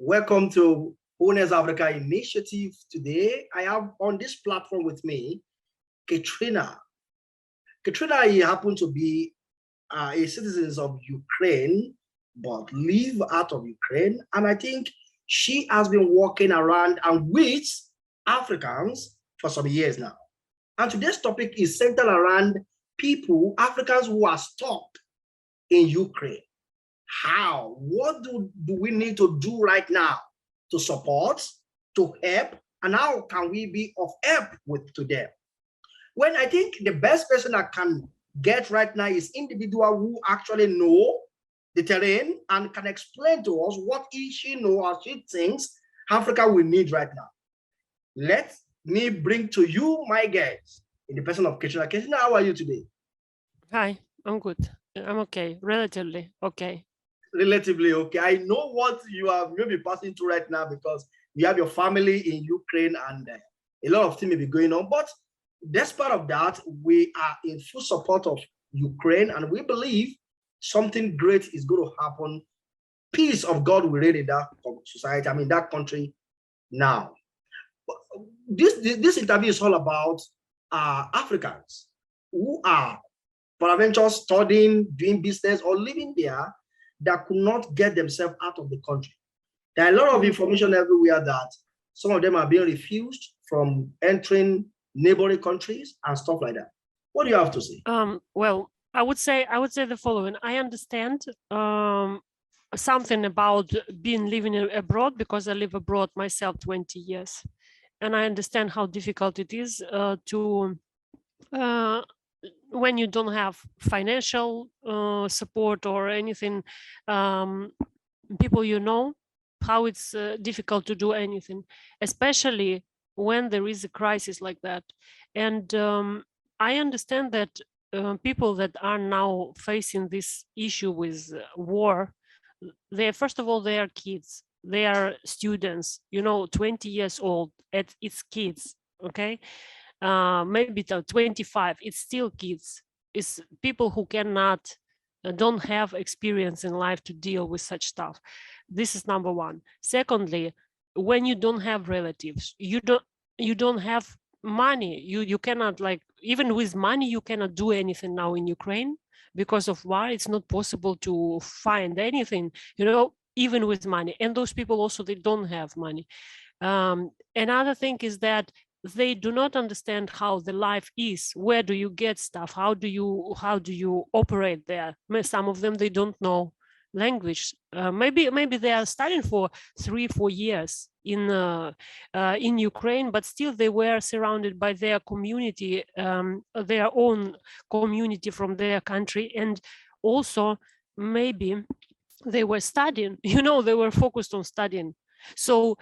Welcome to Owners Africa Initiative. Today, I have on this platform with me, Katrina. Katrina happens to be a citizen of Ukraine, but live out of Ukraine. And I think she has been walking around and with Africans for some years now. And today's topic is centered around people, Africans who are stuck in Ukraine. How? What do we need to do right now to support, to help, and how can we be of help to them? When I think the best person I can get right now is individual who actually know the terrain and can explain to us what she knows or she thinks Africa will need right now. Let me bring to you my guest in the person of Katrina. Katrina, how are you today? Hi, I'm good. I'm okay, relatively okay. Relatively okay. I know what you are maybe passing through right now because you have your family in Ukraine and a lot of things may be going on. But despite of that, we are in full support of Ukraine and we believe something great is going to happen. Peace of God will reign in that society, that country now. This interview is all about Africans who are peradventure studying, doing business, or living there that could not get themselves out of the country. There are a lot of information everywhere that some of them are being refused from entering neighboring countries and stuff like that. What do you have to say? Well, I would say the following. I understand something about living abroad because I live abroad myself 20 years. And I understand how difficult it is when you don't have financial support or anything, people how it's difficult to do anything, especially when there is a crisis like that. And I understand that people that are now facing this issue with war, first of all, they are kids, they are students, 20 years old, it's kids, okay? Maybe 25, it's still kids. It's people who don't have experience in life to deal with such stuff. This is number one. Secondly, when you don't have relatives, you don't have money. You cannot, even with money, you cannot do anything now in Ukraine because of war. It's not possible to find anything, even with money. And those people also, they don't have money. Another thing is that they do not understand how the life is. Where do you get stuff? How do you operate there? Some of them, they don't know language. Maybe they are studying for 3-4 years in Ukraine, but still they were surrounded by their community, their own community from their country, and also maybe they were studying. They were focused on studying. So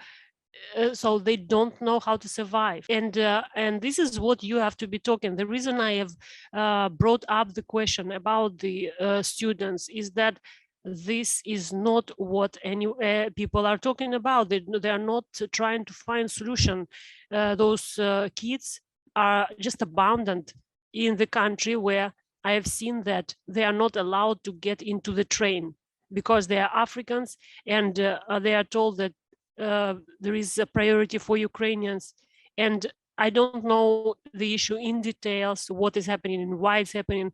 they don't know how to survive, and this is what you have to be talking. The reason I have brought up the question about the students is that this is not what any people are talking about. They are not trying to find solution. Those kids are just abandoned in the country, where I have seen that they are not allowed to get into the train because they are Africans, and they are told that there is a priority for Ukrainians. And I don't know the issue in details, what is happening and why it's happening,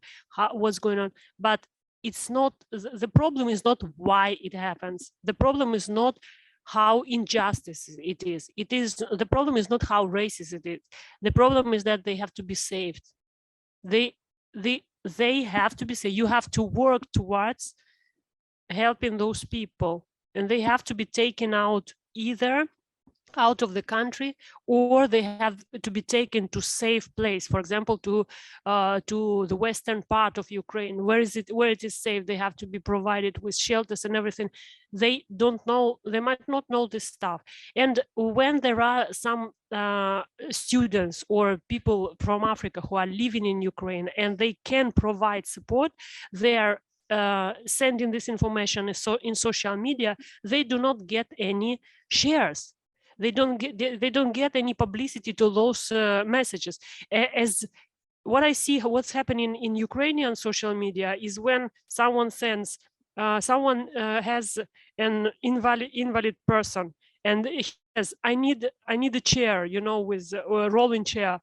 what's going on. But it's not, the problem is not why it happens. The problem is not how injustice it is. The problem is not how racist it is. The problem is that they have to be saved. They have to be saved. You have to work towards helping those people, and they have to be taken out, either out of the country, or they have to be taken to safe place. For example, to the western part of Ukraine, where it is safe. They have to be provided with shelters and everything. They don't know. They might not know this stuff. And when there are some students or people from Africa who are living in Ukraine and they can provide support, they are sending this information in social media. They do not get any shares. They don't get any publicity to those messages. As what I see, what's happening in Ukrainian social media is when someone sends someone has an invalid person, and he says, I need a chair, you know, with a rolling chair.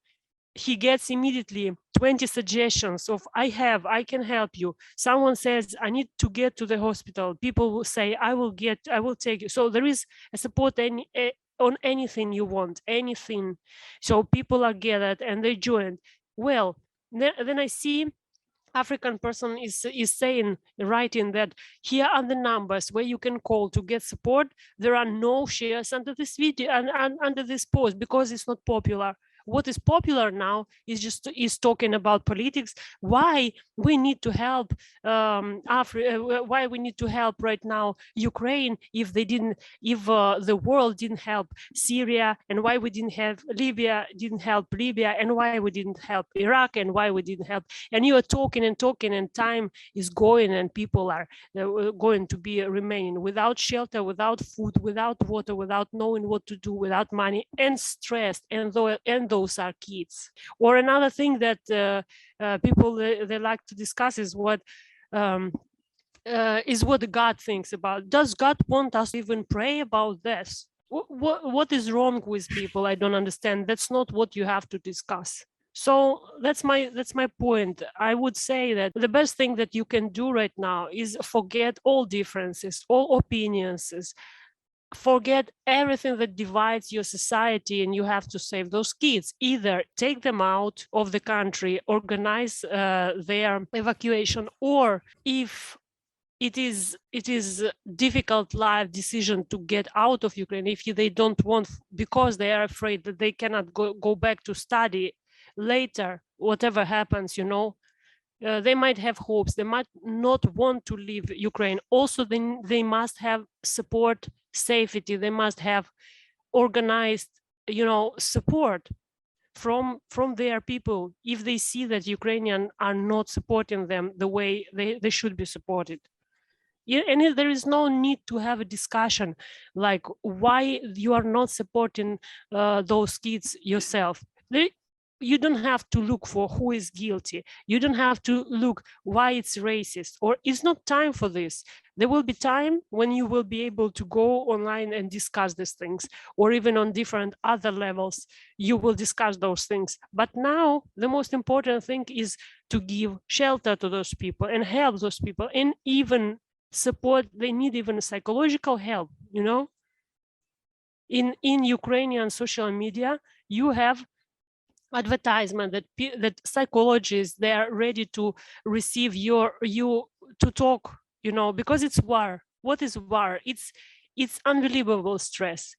He gets immediately 20 suggestions of I can help you. Someone says, I need to get to the hospital. People will say, I will take you. So there is a support on anything you want, anything. So people are gathered and they join. Well, then I see African person is saying, writing that here are the numbers where you can call to get support. There are no shares under this video and under this post because it's not popular. What is popular now is talking about politics. Why we need to help why we need to help right now Ukraine if the world didn't help Syria, and why we didn't help Libya, and why we didn't help Iraq, and why we didn't help. And you are talking and talking, and time is going, and people are going to be remaining without shelter, without food, without water, without knowing what to do, without money, and stressed. And those are kids. Or another thing that people they like to discuss is what God thinks about. Does God want us to even pray about this? What is wrong with people? I don't understand. That's not what you have to discuss. So that's my point. I would say that the best thing that you can do right now is forget all differences, all opinions, forget everything that divides your society, and you have to save those kids. Either take them out of the country, organize their evacuation, or if it is a difficult life decision to get out of Ukraine, if they don't want, because they are afraid that they cannot go back to study later, whatever happens, you know, they might have hopes, they might not want to leave Ukraine. Also, they must have support, safety, they must have organized, you know, support from their people if they see that Ukrainians are not supporting them the way they should be supported. Yeah, and there is no need to have a discussion like why you are not supporting those kids yourself. You don't have to look for who is guilty. You don't have to look why it's racist, or it's not time for this. There will be time when you will be able to go online and discuss these things, or even on different other levels, you will discuss those things. But now the most important thing is to give shelter to those people and help those people, and even support. They need even psychological help, you know. In Ukrainian social media, you have advertisement that psychologists, they are ready to receive you to talk, you know, because it's war. What is war? It's unbelievable stress.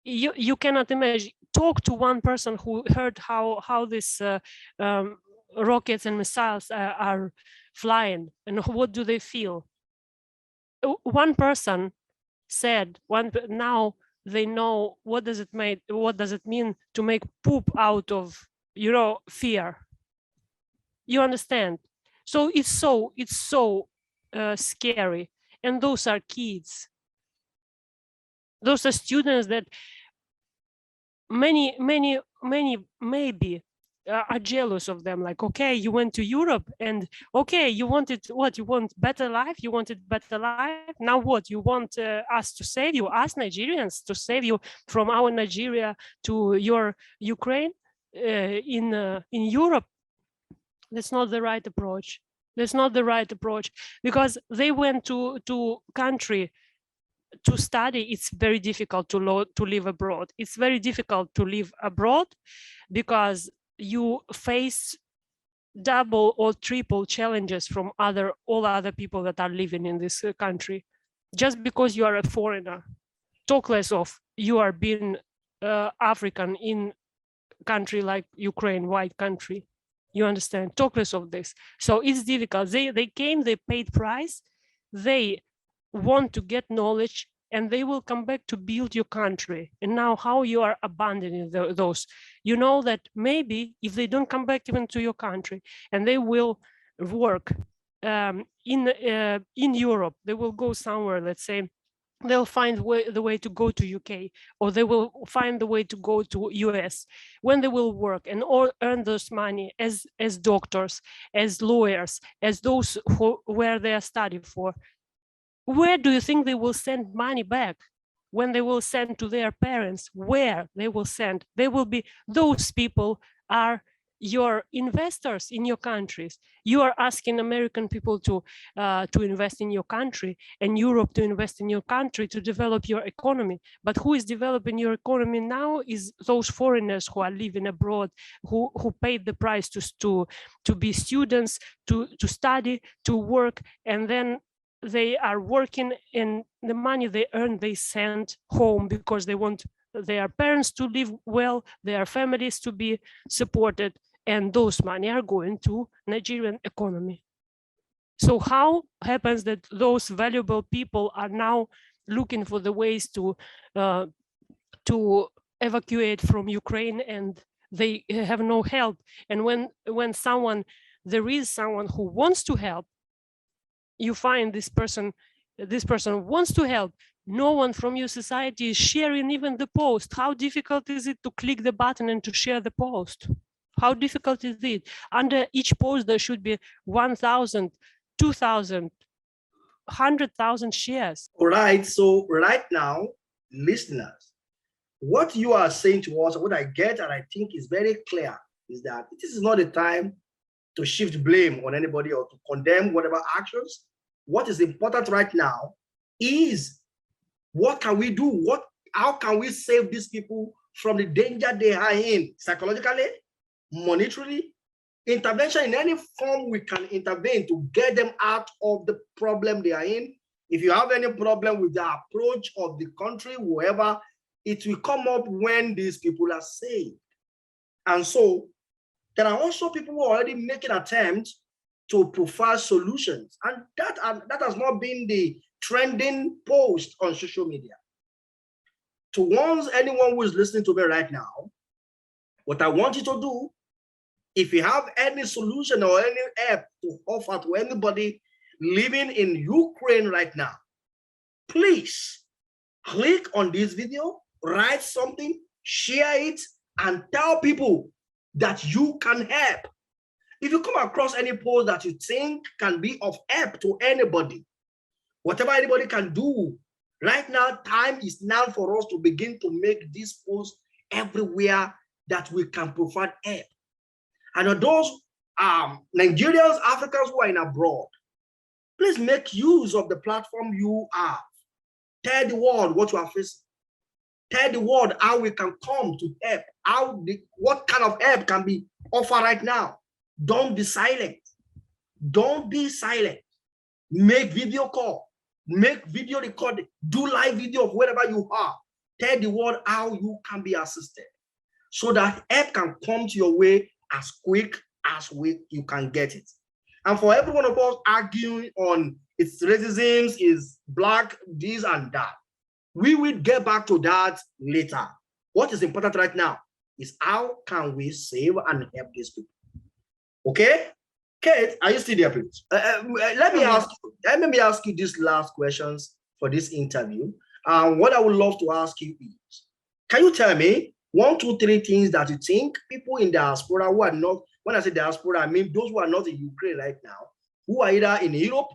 You cannot imagine. Talk to one person who heard how this rockets and missiles are flying, and what do they feel. One person said, now they know what does it mean to make poop out of, you know, fear. You understand? So it's so scary. And those are kids. Those are students that many maybe are jealous of them. Like, okay, you went to Europe, and okay, you wanted what? You want better life? You wanted better life? Now what? You want us to save you, us Nigerians, to save you from our Nigeria to your Ukraine in Europe? That's not the right approach. That's not the right approach, because they went to country to study. It's very difficult to live abroad. It's very difficult to live abroad because you face double or triple challenges from all other people that are living in this country, just because you are a foreigner. Talk less of you are being African in country like Ukraine, white country. You understand? Talk less of this. So it's difficult. They came, they paid price, they want to get knowledge, and they will come back to build your country. And now how you are abandoning those, you know that maybe if they don't come back even to your country and they will work in Europe, they will go somewhere, let's say they'll find the way to go to UK, or they will find the way to go to US, when they will work and earn this money as doctors, as lawyers, as those where they are studying for. Where do you think they will send money back? When they will send to their parents, where they will send? They will be, those people are your investors in your countries. You are asking American people to invest in your country, and Europe to invest in your country to develop your economy. But who is developing your economy now is those foreigners who are living abroad, who paid the price to be students, to study, to work, and then they are working, and the money they earn they send home because they want their parents to live well, their families to be supported, and those money are going to Nigerian economy. So how happens that those valuable people are now looking for the ways to evacuate from Ukraine, and they have no help? And when there is someone who wants to help, you find this person wants to help. No one from your society is sharing even the post. How difficult is it to click the button and to share the post? How difficult is it? Under each post, there should be 1,000, 2,000, 100,000 shares. All right. So right now, listeners, what you are saying to us, what I get and I think is very clear, is that this is not a time to shift blame on anybody or to condemn whatever actions. What is important right now is what can we do? How can we save these people from the danger they are in, psychologically, monetarily? Intervention in any form we can intervene to get them out of the problem they are in. If you have any problem with the approach of the country, whoever, it will come up when these people are saved. And so there are also people who are already making attempts to provide solutions. And that has not been the trending post on social media. To warn anyone who is listening to me right now, what I want you to do, if you have any solution or any help to offer to anybody living in Ukraine right now, please click on this video, write something, share it, and tell people that you can help. If you come across any post that you think can be of help to anybody, whatever anybody can do, right now, time is now for us to begin to make this post everywhere that we can provide help. And those Nigerians, Africans who are in abroad, please make use of the platform you have. Tell the world what you are facing. Tell the world how we can come to help, what kind of help can be offered right now. Don't be silent. Don't be silent. Make video call, make video recording, do live video of wherever you are. Tell the world how you can be assisted so that help can come to your way as quick as you can get it. And for every one of us arguing on its racism, is black, this and that, we will get back to that later. What is important right now is how can we save and help these people? Okay, Kate, are you still there, please? Let me ask you these last questions for this interview. What I would love to ask you is, can you tell me 1, 2, 3 things that you think people in diaspora who are not, when I say diaspora, I mean those who are not in Ukraine right now, who are either in Europe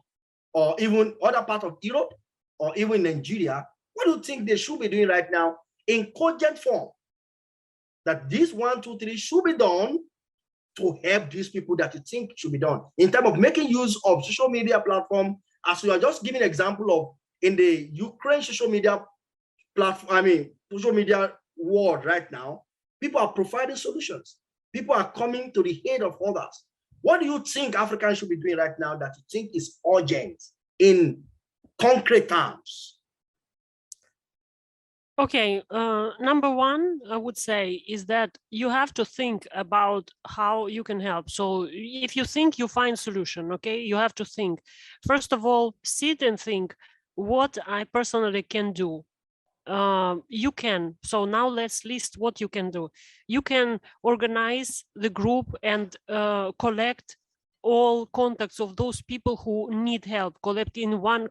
or even other parts of Europe or even Nigeria, what do you think they should be doing right now in cogent form? That this 1, 2, 3 should be done to help these people that you think should be done in terms of making use of social media platform, as we are just giving an example of in the Ukraine social media platform, social media world right now, people are providing solutions. People are coming to the aid of others. What do you think Africans should be doing right now that you think is urgent in concrete terms? Okay, number one, I would say, is that you have to think about how you can help. So if you think, you find solution, okay? You have to think. First of all, sit and think what I personally can do. You can. So now let's list what you can do. You can organize the group and collect all contacts of those people who need help, collecting one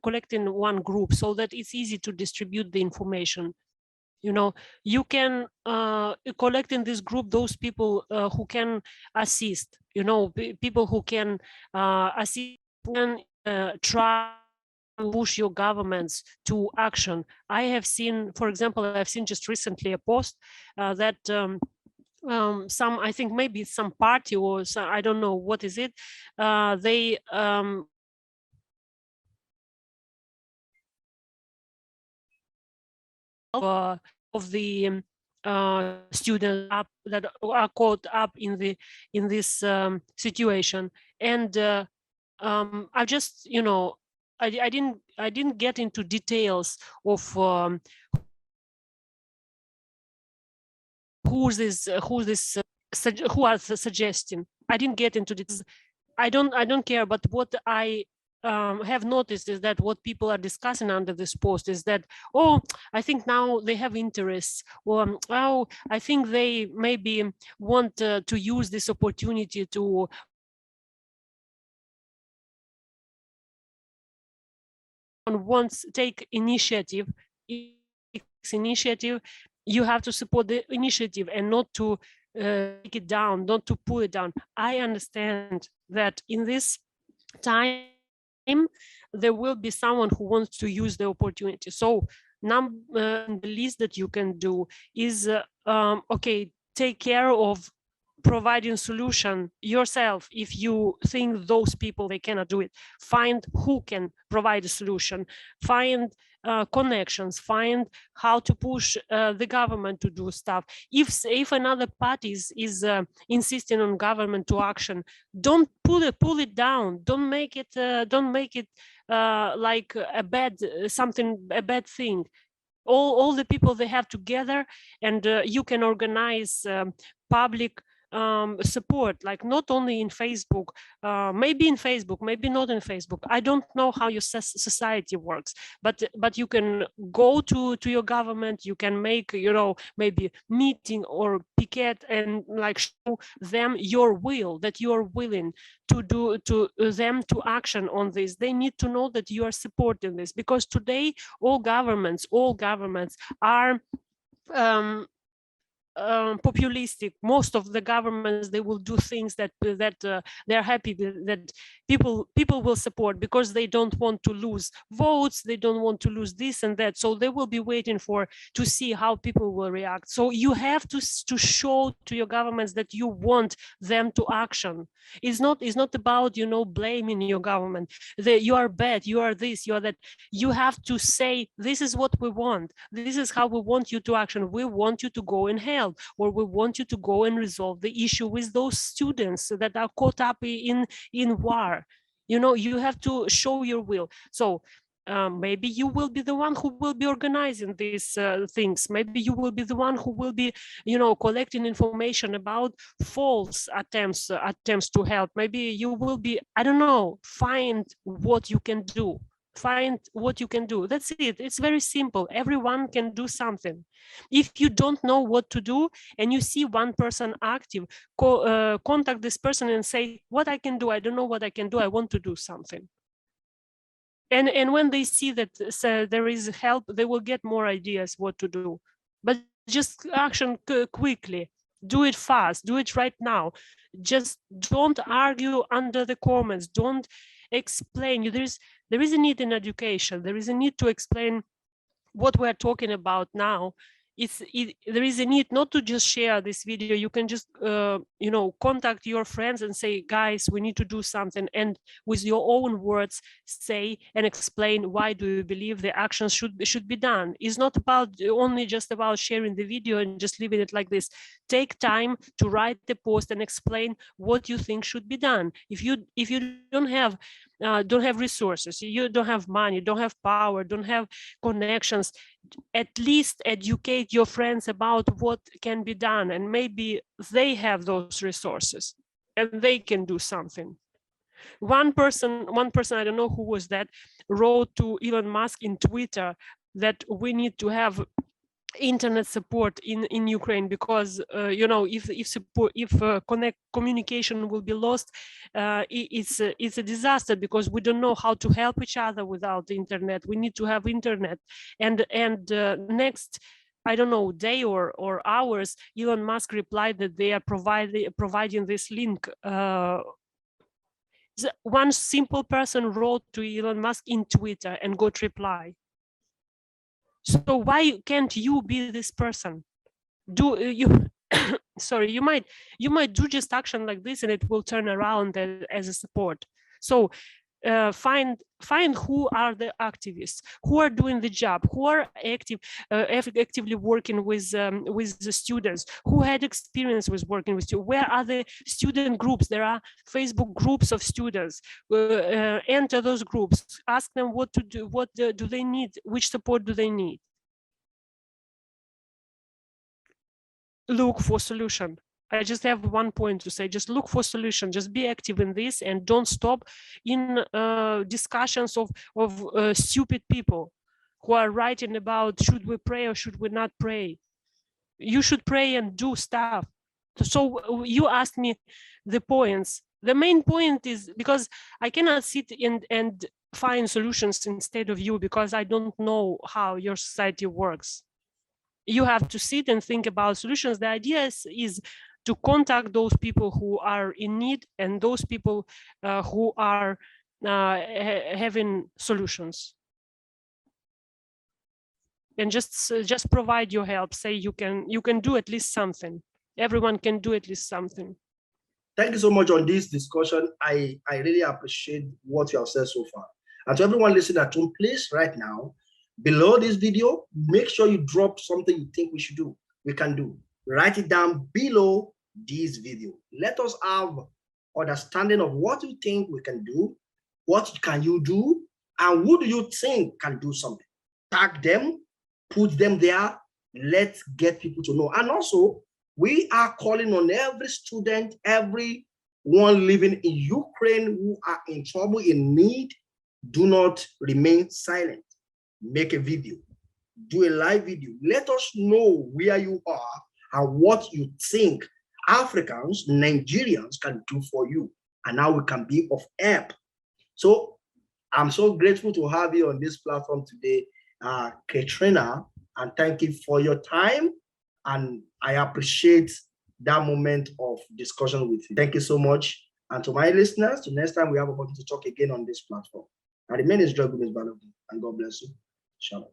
group, so that it's easy to distribute the information. You know, you can collect in this group those people who can assist, you know, people who can assist, and try to push your governments to action. I have seen, for example, I've seen just recently a post that some, I think maybe some party or some, I don't know what is it, they of the students up that are caught up in this situation. And I just, you know, I didn't get into details of who are suggesting. I didn't get into this. I don't care. But what I have noticed is that what people are discussing under this post is that, oh, I think now they have interests, or oh, I think they maybe want to use this opportunity to once take initiative. Initiative, you have to support the initiative and not to take it down, not to pull it down. I understand that in this time there will be someone who wants to use the opportunity. So the least that you can do is okay, take care of providing solution yourself. If you think those people, they cannot do it, find who can provide a solution, find connections, find how to push the government to do stuff. If another party is insisting on government to action, don't pull it down. Don't make it like a bad thing. All the people, they have together, and you can organize public support, like not only in Facebook, maybe in Facebook, maybe not in Facebook. I don't know how your society works, but you can go to your government, you can make, you know, maybe meeting or picket, and like show them your will, that you are willing to do to them to action on this. They need to know that you are supporting this, because today all governments are populistic. Most of the governments, they will do things that they're happy that people will support, because they don't want to lose votes, they don't want to lose this and that, so they will be waiting to see how people will react. So you have to show to your governments that you want them to action. It's not about, you know, blaming your government, that you are bad, you are this, you are that. You have to say, this is what we want, this is how we want you to action. We want you to go and help, or we want you to go and resolve the issue with those students that are caught up in war. You know, you have to show your will. So maybe you will be the one who will be organizing these things. Maybe you will be the one who will be, you know, collecting information about false attempts to help. Maybe you will be, I don't know, find what you can do. Find what you can do. That's it. It's very simple. Everyone can do something. If you don't know what to do and you see one person active, contact this person and say, what I can do, I don't know what I can do, I want to do something. And when they see that there is help, they will get more ideas what to do. But just action quickly. Do it fast. Do it right now. Just don't argue under the comments. Don't explain. There is a need in education. There is a need to explain what we're talking about now. There is a need not to just share this video. You can just you know, contact your friends and say, guys, we need to do something, and with your own words say and explain why do you believe the actions should be done. It's not about only just about sharing the video and just leaving it like this. Take time to write the post and explain what you think should be done. If you don't have resources, you don't have money, don't have power, don't have connections, at least educate your friends about what can be done, and maybe they have those resources and they can do something. One person, I don't know who was that, wrote to Elon Musk in Twitter that we need to have internet support in Ukraine, because you know, if communication will be lost, it's a disaster, because we don't know how to help each other without the internet. We need to have internet, and next, I don't know, day or hours, Elon Musk replied that they are providing this link. One simple person wrote to Elon Musk in Twitter and got reply. So why can't you be this person? Do you sorry, you might do just action like this and it will turn around as a support. So find who are the activists, who are doing the job, who are actively working with the students, who had experience with working with students. Where are the student groups? There are Facebook groups of students. Enter those groups, ask them what to do, what do they need, which support do they need. Look for solution. I just have one point to say: just look for solution. Just be active in this, and don't stop in discussions of stupid people who are writing about should we pray or should we not pray. You should pray and do stuff. So you asked me the points. The main point is, because I cannot sit and find solutions instead of you, because I don't know how your society works. You have to sit and think about solutions. The idea is to contact those people who are in need and those people who are having solutions, and just provide your help. Say you can do at least something. Everyone can do at least something. Thank you so much on this discussion. I really appreciate what you have said so far. And to everyone listening at home, please, right now, below this video, make sure you drop something you think we can do. Write it down below this video. Let us have understanding of what you think we can do, what can you do, and who do you think can do something. Tag them, put them there. Let's get people to know. And also, we are calling on every student, everyone living in Ukraine who are in trouble, in need. Do not remain silent. Make a video, do a live video. Let us know where you are and what you think Africans, Nigerians can do for you, and how we can be of help. So I'm so grateful to have you on this platform today, Katrina, and thank you for your time. And I appreciate that moment of discussion with you. Thank you so much. And to my listeners, till next time we have a opportunity to talk again on this platform. I remain his job with Balogun, and God bless you. Shalom.